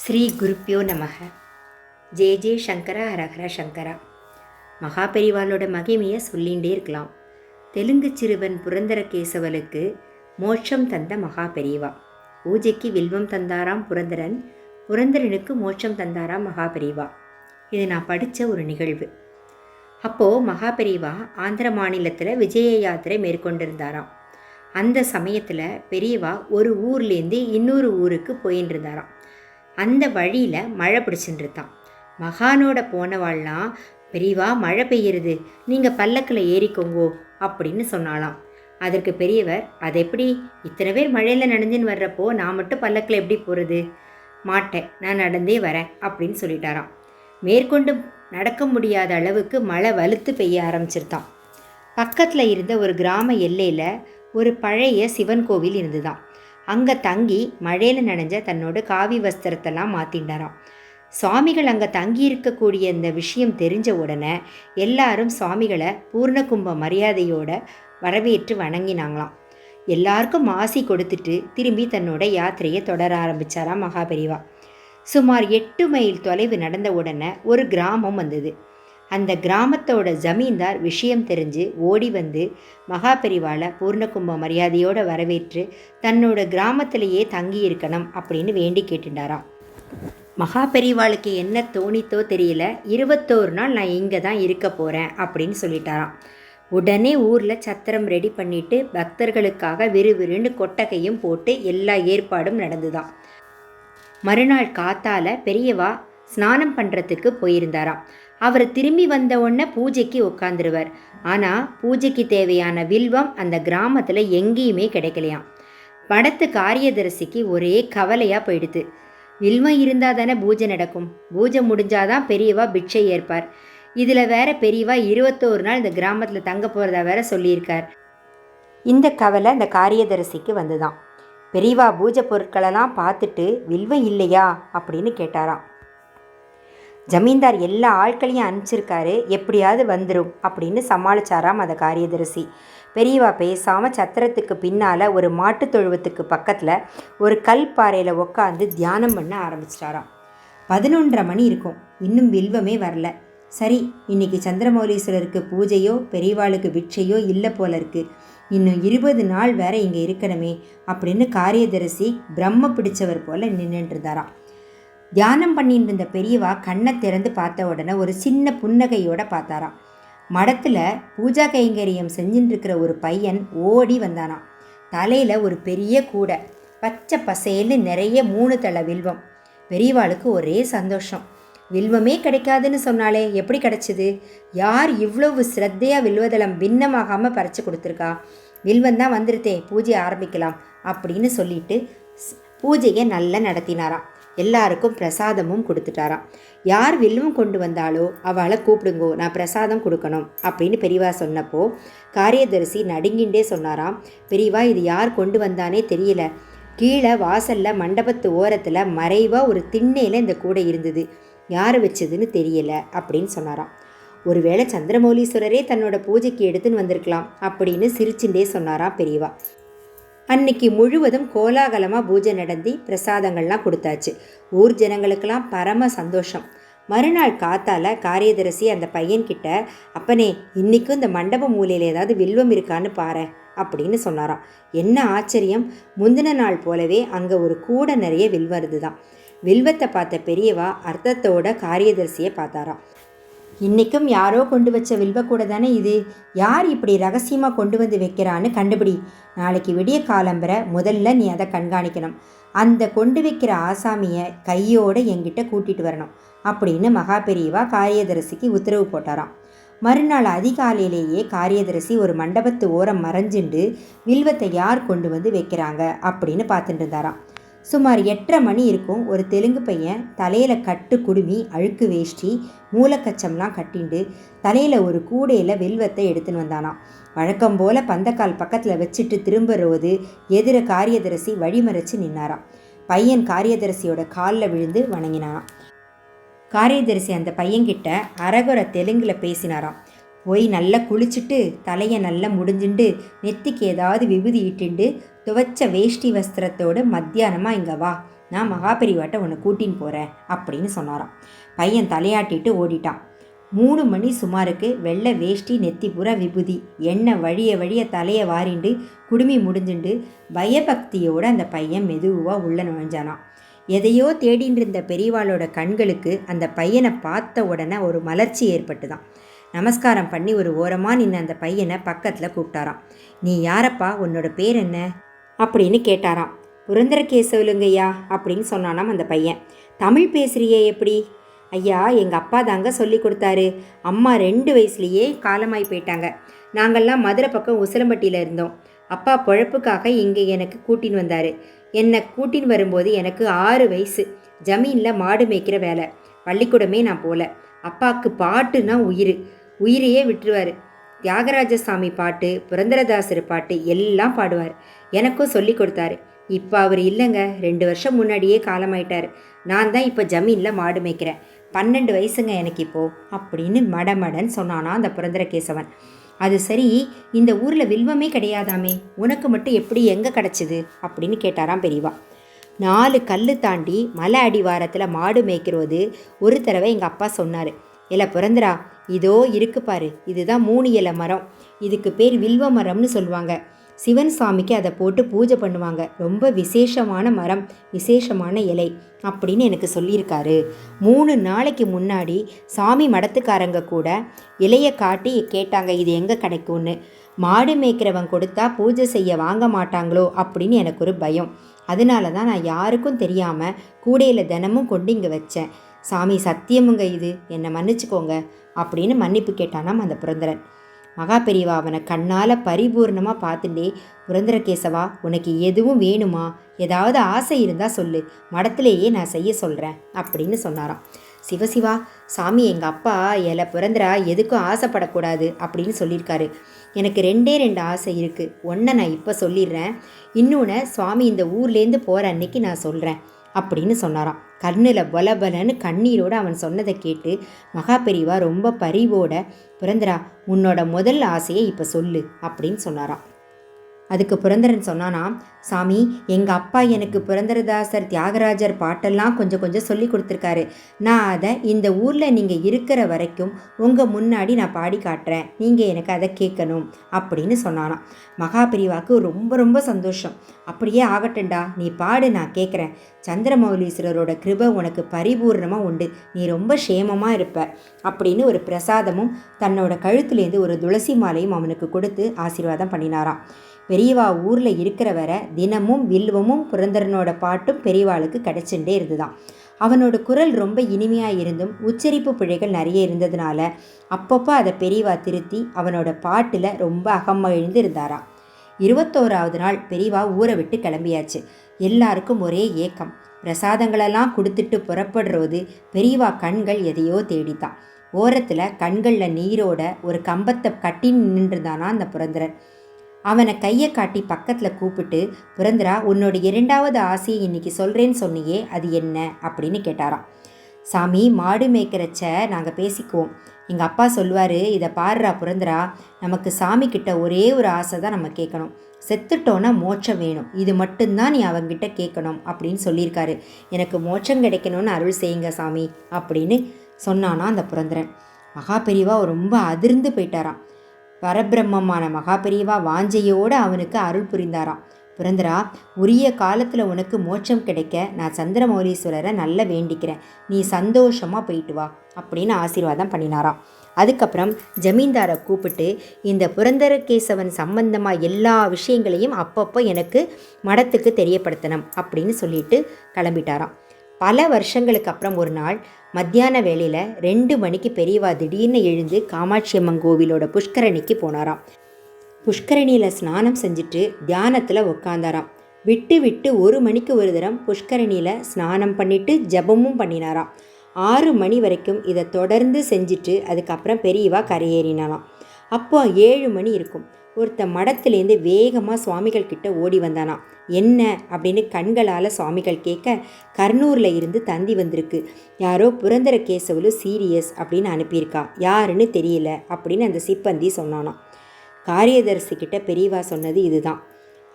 ஸ்ரீ குருப்பியோ நமக. ஜெய ஜெய சங்கரா ஹரஹர சங்கரா. மகாபெரிவாளோட மகிமையை சொல்லிகிட்டே இருக்கலாம். தெலுங்கு சிறுவன் புரந்தர கேசவலுக்கு மோட்சம் தந்த மகாபெரிவா. பூஜைக்கு வில்வம் தந்தாராம் புரந்தரன், புரந்தரனுக்கு மோட்சம் தந்தாராம் மகாபெரிவா. இது நான் படித்த ஒரு நிகழ்வு. அப்போது மகாபெரிவா ஆந்திர மாநிலத்தில் விஜய யாத்திரை மேற்கொண்டிருந்தாராம். அந்த சமயத்தில் பெரியவா ஒரு ஊர்லேருந்து இன்னொரு ஊருக்கு போயின்னு இருந்தாராம். அந்த வழியில் மழை பிடிச்சுட்டுருந்தான். மகானோட போனவாள்லாம், பெரியவா மழை பெய்யுறது, நீங்கள் பல்லக்கில் ஏறிக்கோங்கோ அப்படின்னு சொன்னாலாம். அதற்கு பெரியவர், அது எப்படி, இத்தனை பேர் மழையில் நனைஞ்சுன்னு வர்றப்போ நான் மட்டும் பல்லக்கில் எப்படி போகிறது? மாட்டேன், நான் நடந்தே வரேன் அப்படின்னு சொல்லிட்டாராம். மேற்கொண்டு நடக்க முடியாத அளவுக்கு மழை வலுத்து பெய்ய ஆரம்பிச்சிருத்தான். பக்கத்தில் இருந்த ஒரு கிராம எல்லையில் ஒரு பழைய சிவன் கோவில் இருந்துதான். அங்கே தங்கி மழையில் நனைஞ்ச தன்னோட காவி வஸ்திரத்தெல்லாம் மாற்றிண்டாராம். சுவாமிகள் அங்கே தங்கி இருக்கக்கூடிய இந்த விஷயம் தெரிஞ்ச உடனே எல்லாரும் சுவாமிகளை பூர்ணகும்ப மரியாதையோட வரவேற்று வணங்கினாங்களாம். எல்லாருக்கும் ஆசி கொடுத்துட்டு திரும்பி தன்னோட யாத்திரையை தொடர ஆரம்பித்தாராம் மகாபெரிவா. சுமார் 8 மைல் தொலைவு நடந்த உடனே ஒரு கிராமம் வந்தது. அந்த கிராமத்தோட ஜமீன்தார் விஷயம் தெரிஞ்சு ஓடி வந்து மகாபெரிவாளை பூர்ணகும்ப மரியாதையோடு வரவேற்று தன்னோட கிராமத்திலேயே தங்கி இருக்கணும் அப்படின்னு வேண்டி கேட்டுட்டாராம். மகாபெரிவாளுக்கு என்ன தோணித்தோ தெரியல, 21 நாள் நான் இங்கே தான் இருக்க போகிறேன் அப்படின்னு சொல்லிட்டாராம். உடனே ஊரில் சத்திரம் ரெடி பண்ணிட்டு பக்தர்களுக்காக விறுவிறுன்னு கொட்டகையும் போட்டு எல்லா ஏற்பாடும் நடந்துதான். மறுநாள் காத்தால பெரியவா ஸ்நானம் பண்ணுறதுக்கு போயிருந்தாராம். அவர் திரும்பி வந்த உடனே பூஜைக்கு உட்காந்துருவார். ஆனால் பூஜைக்கு தேவையான வில்வம் அந்த கிராமத்தில் எங்கேயுமே கிடைக்கலையாம். படத்து காரியதரிசிக்கு ஒரே கவலையாக போயிடுது. வில்வம் இருந்தால் தானே பூஜை நடக்கும், பூஜை முடிஞ்சாதான் பெரியவா பிட்சை ஏற்பார். இதில் வேற பெரியவா 21 நாள் இந்த கிராமத்தில் தங்க போகிறதா வேற சொல்லியிருக்கார். இந்த கவலை இந்த காரியதரிசிக்கு வந்துதான். பெரியவா பூஜை பொருட்களெல்லாம் பார்த்துட்டு வில்வம் இல்லையா அப்படின்னு கேட்டாராம். ஜமீன்தார் எல்லா ஆட்களையும் அனுப்பிச்சிருக்காரு, எப்படியாவது வந்துடும் அப்படின்னு சமாளிச்சாராம் அந்த காரியதரிசி. பெரியவா பேசாமல் சத்திரத்துக்கு பின்னால் ஒரு மாட்டுத் தொழுவத்துக்கு பக்கத்தில் ஒரு கல் பாறையில் உட்காந்து தியானம் பண்ண ஆரம்பிச்சிட்டாராம். 11:30 மணி இருக்கும், இன்னும் வில்வமே வரல. சரி, இன்னைக்கு சந்திரமௌலீஸ்வரருக்கு பூஜையோ பெரியவாளுக்கு பிட்சையோ இல்லை போல இருக்கு, இன்னும் 20 நாள் வேற இங்கே இருக்கணுமே அப்படின்னு காரியதரிசி பிரம்ம பிடிச்சவர் போல நின்றுட்டு இருந்தாராம். தியானம் பண்ணிட்டு இருந்த பெரியவா கண்ணை திறந்து பார்த்த உடனே ஒரு சின்ன புன்னகையோட பார்த்தாராம். மடத்தில் பூஜா கைங்கரியம் செஞ்சுட்டு இருக்கிற ஒரு பையன் ஓடி வந்தானாம். தலையில் ஒரு பெரிய கூடை, பச்சை பசேல்னு நிறைய 3 தள வில்வம். பெரியவாளுக்கு ஒரே சந்தோஷம். வில்வமே கிடைக்காதுன்னு சொன்னாலே எப்படி கிடைச்சிது? யார் இவ்வளவு ஸ்ரத்தையாக வில்வதளம் பின்னமாகாமல் பறித்து கொடுத்துருக்கா? வில்வம் தான் வந்துருத்தே, பூஜையை ஆரம்பிக்கலாம் அப்படின்னு சொல்லிட்டு பூஜையை நல்லா நடத்தினாராம். எல்லாருக்கும் பிரசாதமும் கொடுத்துட்டாராம். யார் வில்வம் கொண்டு வந்தாலோ அவளை கூப்பிடுங்கோ, நான் பிரசாதம் கொடுக்கணும் அப்படின்னு பெரியவா சொன்னப்போ காரியதரிசி நடுங்கிண்டே சொன்னாராம், பெரியவா இது யார் கொண்டு வந்தானே தெரியல, கீழே வாசலில் மண்டபத்து ஓரத்தில் மறைவாக ஒரு திண்ணையில் இந்த கூடை இருந்தது, யார் வச்சதுன்னு தெரியல அப்படின்னு சொன்னாராம். ஒருவேளை சந்திரமௌலீஸ்வரரே தன்னோட பூஜைக்கு எடுத்துன்னு வந்திருக்கலாம் அப்படின்னு சிரிச்சுட்டே சொன்னாராம் பெரியவா. அன்னைக்கு முழுவதும் கோலாகலமாக பூஜை நடத்தி பிரசாதங்கள்லாம் கொடுத்தாச்சு. ஊர் ஜனங்களுக்கெல்லாம் பரம சந்தோஷம். மறுநாள் காத்தால காரியதரிசி அந்த பையன்கிட்ட, அப்பனே இன்னைக்கும் இந்த மண்டப மூலையில் ஏதாவது வில்வம் இருக்கான்னு பாரு அப்படின்னு சொன்னாராம். என்ன ஆச்சரியம், முந்தின நாள் போலவே அங்கே ஒரு கூடை நிறைய வில்வம் இருந்துதான். வில்வத்தை பார்த்த பெரியவா அர்த்தத்தோட காரியதரிசியை பார்த்தாராம். இன்றைக்கும் யாரோ கொண்டு வச்ச வில்வக்கூட தானே இது, யார் இப்படி ரகசியமாக கொண்டு வந்து வைக்கிறான்னு கண்டுபிடி, நாளைக்கு விடிய காலம்புற முதல்ல நீ அதை கண்காணிக்கணும், அந்த கொண்டு வைக்கிற ஆசாமியை கையோடு என்கிட்ட கூட்டிகிட்டு வரணும் அப்படின்னு மகாபெரிவா காரியதரிசிக்கு உத்தரவு போட்டாராம். மறுநாள் அதிகாலையிலேயே காரியதரிசி ஒரு மண்டபத்து ஓரம் மறைஞ்சுண்டு வில்வத்தை யார் கொண்டு வந்து வைக்கிறாங்க அப்படின்னு பார்த்துட்டு இருந்தாராம். சுமார் 8:30 மணி இருக்கும். ஒரு தெலுங்கு பையன் தலையில் கட்டு குடுமி, அழுக்கு வேஷ்டி, மூலக்கச்சம்லாம் கட்டிண்டு தலையில் ஒரு கூடையில் வில்வத்தை எடுத்துன்னு வந்தானாம். வழக்கம் போல் பந்தக்கால் பக்கத்தில் வச்சுட்டு திரும்புறது எதிர காரியதரிசி வழிமறைச்சு நின்னாராம். பையன் காரியதரிசியோட காலில் விழுந்து வணங்கினாராம். காரியதரிசி அந்த பையன்கிட்ட அரகுர தெலுங்கில் பேசினாராம். போய் நல்லா குளிச்சுட்டு தலையை நல்லா முடிஞ்சுண்டு நெத்திக்கு ஏதாவது விபூதி இட்டுண்டு துவைச்ச வேஷ்டி வஸ்திரத்தோடு மத்தியானமாக இங்கே வா, நான் மகாபெரிவாட்ட உன்னை கூட்டின்னு போகிறேன் அப்படின்னு சொன்னாராம். பையன் தலையாட்டிட்டு ஓடிட்டான். 3 மணி சுமாருக்கு வெள்ளை வேஷ்டி, நெத்தி பூரா விபூதி, எண்ணெய் வழிய வழிய தலையை வாரிண்டு குடுமி முடிஞ்சுண்டு பயபக்தியோடு அந்த பையன் மெதுவாக உள்ள நுழைஞ்சானான். எதையோ தேடின்னு இருந்த பெரியவாளோட கண்களுக்கு அந்த பையனை பார்த்த உடனே ஒரு மலர்ச்சி ஏற்பட்டுதான். நமஸ்காரம் பண்ணி ஒரு ஓரமாக நின்று அந்த பையனை பக்கத்தில் கூப்பிட்டாராம். நீ யாரப்பா, உன்னோட பேர் என்ன அப்படின்னு கேட்டாராம். புரந்தரகேசவலுங்கய்யா அப்படின்னு சொன்னானாம் அந்த பையன். தமிழ் பேசுறியே எப்படி? ஐயா, எங்கள் அப்பா தாங்க சொல்லி கொடுத்தாரு. அம்மா 2 வயசுலேயே காலமாய் போயிட்டாங்க. நாங்கள்லாம் மதுரை பக்கம் உசிலம்பட்டியில் இருந்தோம். அப்பா பொழப்புக்காக இங்கே எனக்கு கூட்டின்னு வந்தார். என்னை கூட்டின்னு வரும்போது எனக்கு 6 வயசு. ஜமீனில் மாடு மேய்க்கிற வேலை. பள்ளிக்கூடமே நான் போகல. அப்பாவுக்கு பாட்டுன்னா உயிரையே விட்டுருவார். தியாகராஜசாமி பாட்டு, புரந்தரதாசர் பாட்டு எல்லாம் பாடுவார். எனக்கும் சொல்லி கொடுத்தாரு. இப்போ அவர் இல்லைங்க, 2 வருஷம் முன்னாடியே காலமாயிட்டார். நான் தான் இப்போ ஜமீனில் மாடு மேய்க்கிறேன். 12 வயசுங்க எனக்கு இப்போது அப்படின்னு மடமடன் சொன்னானா அந்த புரந்தரகேசவன். அது சரி, இந்த ஊரில் வில்வமே கிடையாதாமே, உனக்கு மட்டும் எப்படி எங்கே கிடச்சிது அப்படின்னு கேட்டாராம் பெரியவா. 4 கல் தாண்டி மலை அடிவாரத்தில் மாடு மேய்க்கிறது ஒரு தடவை எங்கள் அப்பா சொன்னார். இல்லை புரந்தரா, இதோ இருக்கு பாரு, இதுதான் 3 இலை மரம். இதுக்கு பேர் வில்வ மரம்னு சொல்லுவாங்க. சிவன் சாமிக்கு அதை போட்டு பூஜை பண்ணுவாங்க. ரொம்ப விசேஷமான மரம், விசேஷமான இலை அப்படின்னு எனக்கு சொல்லியிருக்காரு. 3 நாளைக்கு முன்னாடி சாமி மடத்துக்காரங்க கூட இலையை காட்டி கேட்டாங்க இது எங்கே கிடைக்கும்னு. மாடு மேய்க்கிறவன் கொடுத்தா பூஜை செய்ய வாங்க மாட்டாங்களோ அப்படின்னு எனக்கு ஒரு பயம். அதனால தான் நான் யாருக்கும் தெரியாமல் கூடையில் தினமும் கொண்டு இங்கே வச்சேன். சாமி சத்தியமுங்க, இது என்னை மன்னிச்சுக்கோங்க அப்படின்னு மன்னிப்பு கேட்டானாம் அந்த புரந்தரன். மகாபெரிவா அவனை கண்ணால் பரிபூர்ணமாக பார்த்துட்டே, புரந்தரகேசவா, உனக்கு எதுவும் வேணுமா, ஏதாவது ஆசை இருந்தால் சொல்லு, மடத்திலேயே நான் செய்ய சொல்கிறேன் அப்படின்னு சொன்னாராம். சிவசிவா, சாமி எங்கள் அப்பா ஏல புரந்தரா எதுக்கும் ஆசைப்படக்கூடாது அப்படின்னு சொல்லியிருக்காரு. எனக்கு 2 ஆசை இருக்குது. ஒன்றை நான் இப்போ சொல்லிடுறேன், இன்னொன்று சுவாமி இந்த ஊர்லேருந்து போகிற அன்னைக்கு நான் சொல்கிறேன் அப்படின்னு சொன்னாராம். கண்ணில் பலபலன்னு கண்ணீரோடு அவன் சொன்னதை கேட்டு மகாபெரிவா ரொம்ப பரிவோட, புரந்தரா உன்னோட முதல் ஆசையை இப்போ சொல்லு அப்படின்னு சொன்னாராம். அதுக்கு புரந்தரன் சொன்னானா, சாமி எங்கள் அப்பா எனக்கு புரந்தரதாசர், தியாகராஜர் பாட்டெல்லாம் கொஞ்சம் சொல்லி கொடுத்துருக்காரு. நான் அதை இந்த ஊரில் நீங்கள் இருக்கிற வரைக்கும் உங்கள் முன்னாடி நான் பாடி காட்டுறேன். நீங்கள் எனக்கு அதை கேட்கணும் அப்படின்னு சொன்னானாம். மகாபெரிவாக்கு ரொம்ப சந்தோஷம். அப்படியே ஆகட்டும்டா, நீ பாடு, நான் கேட்குறேன். சந்திரமௌலீஸ்வரரோட கிருபை உனக்கு பரிபூர்ணமாக உண்டு. நீ ரொம்ப க்ஷேமமாக இருப்ப அப்படின்னு ஒரு பிரசாதமும் தன்னோட கழுத்துலேருந்து ஒரு துளசி மாலையும் அவனுக்கு கொடுத்து ஆசீர்வாதம் பண்ணினாராம். பெரியவா ஊரில் இருக்கிற வரை தினமும் வில்வமும் புரந்தரனோட பாட்டும் பெரியவாளுக்கு கிடைச்சுட்டே இருந்துதான். அவனோட குரல் ரொம்ப இனிமையாக இருந்தும் உச்சரிப்பு பிழைகள் நிறைய இருந்ததுனால அப்பப்போ அதை பெரியவா திருத்தி அவனோட பாட்டில் ரொம்ப அகமகிழ்ந்து இருந்தாராம். 21வது நாள் பெரியவா ஊரை விட்டு கிளம்பியாச்சு. எல்லாருக்கும் ஒரே ஏக்கம். பிரசாதங்களெல்லாம் கொடுத்துட்டு புறப்படுறது பெரியவா கண்கள் எதையோ தேடித்தான். ஓரத்தில் கண்களில் நீரோட ஒரு கம்பத்தை கட்டி நின்றுதானா அந்த புரந்தரன். அவனை கையை காட்டி பக்கத்தில் கூப்பிட்டு, புரந்தரா உன்னோட 2வது ஆசையை இன்னைக்கு சொல்கிறேன்னு சொன்னியே, அது என்ன அப்படின்னு கேட்டாராம். சாமி, மாடு மேய்க்கிறச்ச நாங்கள் பேசிக்குவோம். எங்கள் அப்பா சொல்லுவார், இதை பாருறா புரந்தரா, நமக்கு சாமி கிட்ட ஒரே ஒரு ஆசை தான் நம்ம கேட்கணும். செத்துட்டோன்னா மோட்சம் வேணும், இது மட்டும்தான் நீ அவங்கிட்ட கேட்கணும் அப்படின்னு சொல்லியிருக்காரு. எனக்கு மோட்சம் கிடைக்கணும்னு அருள் செய்யுங்க சாமி அப்படின்னு சொன்னானா அந்த புரந்தரன். மகாபெரிவா ரொம்ப அதிர்ந்து போயிட்டாராம். பரபிரம்மமான மகாபெரிவா வாஞ்சையோடு அவனுக்கு அருள் புரிந்தாராம். புரந்தரா, உரிய காலத்தில் உனக்கு மோட்சம் கிடைக்க நான் சந்திரமௌலீஸ்வரரை நல்லா வேண்டிக்கிறேன். நீ சந்தோஷமாக போயிட்டு வா அப்படின்னு ஆசீர்வாதம் பண்ணினாராம். அதுக்கப்புறம் ஜமீன்தாரை கூப்பிட்டு இந்த புரந்தரகேசவன் சம்பந்தமாக எல்லா விஷயங்களையும் அப்பப்போ எனக்கு மடத்துக்கு தெரியப்படுத்தணும் அப்படின்னு சொல்லிட்டு கிளம்பிட்டாராம். பல வருஷங்களுக்கு அப்புறம் ஒரு நாள் மத்தியான வேளையில் 2 மணிக்கு பெரியவா திடீர்னு எழுந்து காமாட்சி அம்மன் கோவிலோட புஷ்கரணிக்கு போனாராம். புஷ்கரணியில் ஸ்நானம் செஞ்சுட்டு தியானத்தில் உட்காந்தாராம். விட்டு 1 மணிக்கு ஒரு தரம் புஷ்கரணியில் ஸ்நானம் பண்ணிவிட்டு ஜபமும் பண்ணினாராம். 6 மணி வரைக்கும் இதை தொடர்ந்து செஞ்சுட்டு அதுக்கப்புறம் பெரியவா கரையேறினாராம். அப்போ 7 மணி இருக்கும். ஒருத்த மடத்துலேருந்து வேகமாக சுவாமிகள் கிட்ட ஓடி வந்தானாம். என்ன அப்படின்னு கண்களால் சுவாமிகள் கேட்க, கர்னூரில் இருந்து தந்தி வந்திருக்கு. யாரோ புரந்தரகேசவலு சீரியஸ் அப்படின்னு அனுப்பியிருக்கா, யாருன்னு தெரியல அப்படின்னு அந்த சிப்பந்தி சொன்னானாம். காரியதர்சி கிட்ட பெரியவா சொன்னது இதுதான்,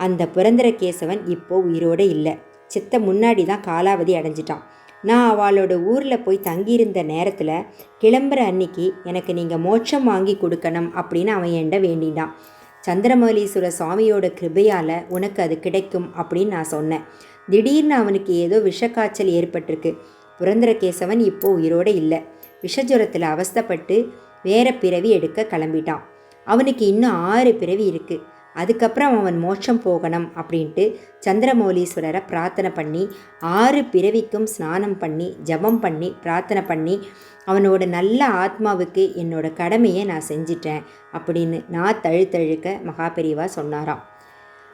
அந்த புரந்தரகேசவன் இப்போ உயிரோடு இல்லை. செத்த முன்னாடி தான் காலாவதி அடைஞ்சிட்டான். நான் அவளோட ஊரில் போய் தங்கியிருந்த நேரத்தில் கிளம்புற அன்னைக்கு எனக்கு நீங்கள் மோட்சம் வாங்கி கொடுக்கணும் அப்படின்னு அவன் என்கிட்ட வேண்டிட்டான். சந்திரமௌலீஸ்வர சுவாமியோட கிருபையால் உனக்கு அது கிடைக்கும் அப்படின்னு நான் சொன்னேன். திடீர்னு அவனுக்கு ஏதோ விஷக்காய்ச்சல் ஏற்பட்டிருக்கு. புரந்தரகேசவன் இப்போ உயிரோடு இல்லை. விஷஜுரத்தில் அவஸ்தைப்பட்டு வேற பிறவி எடுக்க கிளம்பிட்டான். அவனுக்கு இன்னும் 6 பிறவி இருக்குது. அதுக்கப்புறம் அவன் மோட்சம் போகணும் அப்படின்ட்டு சந்திரமௌலீஸ்வரரை பிரார்த்தனை பண்ணி 6 பிறவிக்கும் ஸ்நானம் பண்ணி ஜபம் பண்ணி பிரார்த்தனை பண்ணி அவனோட நல்ல ஆத்மாவுக்கு என்னோட கடமையை நான் செஞ்சிட்டேன் அப்படின்னு நான் தழுத்தழுக்க மகாபெரிவா சொன்னாராம்.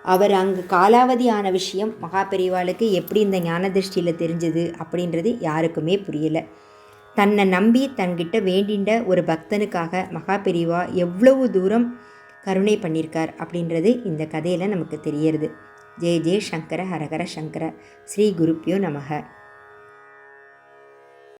அவர் அங்கு காலாவதி ஆன விஷயம் மகாபெரிவாளுக்கு எப்படி இந்த ஞான திருஷ்டியில் தெரிஞ்சது அப்படின்றது யாருக்குமே புரியலை. தன்னை நம்பி தன்கிட்ட வேண்டின்ற ஒரு பக்தனுக்காக மகாபெரிவா எவ்வளவு தூரம் கருணை பண்ணியிருக்கார் அப்படின்றது இந்த கதையில் நமக்கு தெரியறது. ஜெய ஜெய சங்கர ஹரஹர சங்கர. ஸ்ரீ குருப்பியோ நமக.